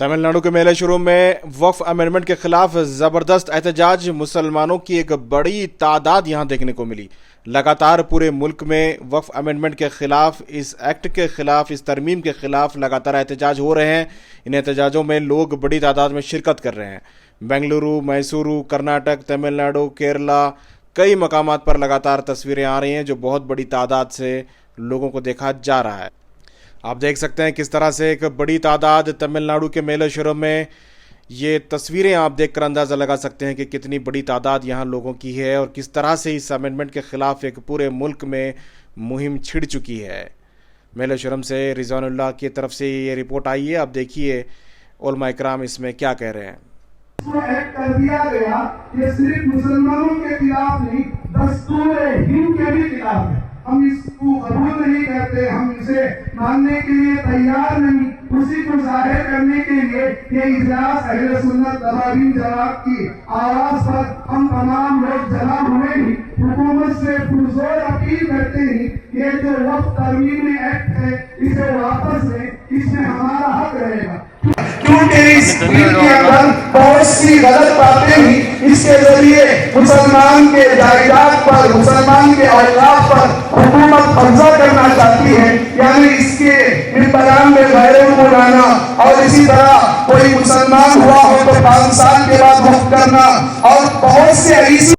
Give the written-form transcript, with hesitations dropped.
تمل ناڈو کے میلے شروع میں وقف امینڈمنٹ کے خلاف زبردست احتجاج، مسلمانوں کی ایک بڑی تعداد یہاں دیکھنے کو ملی۔ لگاتار پورے ملک میں وقف امینڈمنٹ کے خلاف، اس ایکٹ کے خلاف، اس ترمیم کے خلاف لگاتار احتجاج ہو رہے ہیں۔ ان احتجاجوں میں لوگ بڑی تعداد میں شرکت کر رہے ہیں۔ بنگلورو، میسورو، کرناٹک، تمل ناڈو، کیرلا، کئی مقامات پر لگاتار تصویریں آ رہی ہیں جو بہت بڑی تعداد سے لوگوں کو دیکھا جا رہا ہے۔ آپ دیکھ سکتے ہیں کس طرح سے ایک بڑی تعداد تمل ناڈو کے میلے شروع میں، یہ تصویریں آپ دیکھ کر اندازہ لگا سکتے ہیں کہ کتنی بڑی تعداد یہاں لوگوں کی ہے اور کس طرح سے اس امینڈمنٹ کے خلاف ایک پورے ملک میں مہم چھڑ چکی ہے۔ میلے شرم سے رضوان اللہ کی طرف سے یہ رپورٹ آئی ہے، آپ دیکھیے علماء اکرام اس میں کیا کہہ رہے ہیں۔ اس کو ایک کر دیا گیا کہ صرف مسلمانوں کے خلاف نہیں، دستور ہند کے بھی خلاف ہے۔ ہم اس کو قبول نہیں کرتے، ہم اسے ماننے کے لیے تیار نہیں۔ اسی کو ظاہر کرنے کے لیے یہ اجلاس اہل سنت ابراہیم جماعت کی آواز پر ہم تمام لوگ جمع ہوئے ہیں۔ حکومت سے پرزور اپیل کرتے ہیں یہ جو وقف ترمیم ایکٹ ہے اسے واپس لیں، اس میں ہمارا حق رہے گا، کیونکہ اس دین کے اندر بہت سی غلط باتیں ہیں۔ اس کے ذریعے مسلمان کے جائیداد پر، مسلمان کے اوقاف پر حکومت قبضہ کرنا چاہتی ہے، یعنی اس کے ممبران میں غیروں کو لانا، اور اسی طرح کوئی مسلمان ہوا ہو تو 5 سال کے بعد وقف کرنا، اور بہت سے ایسی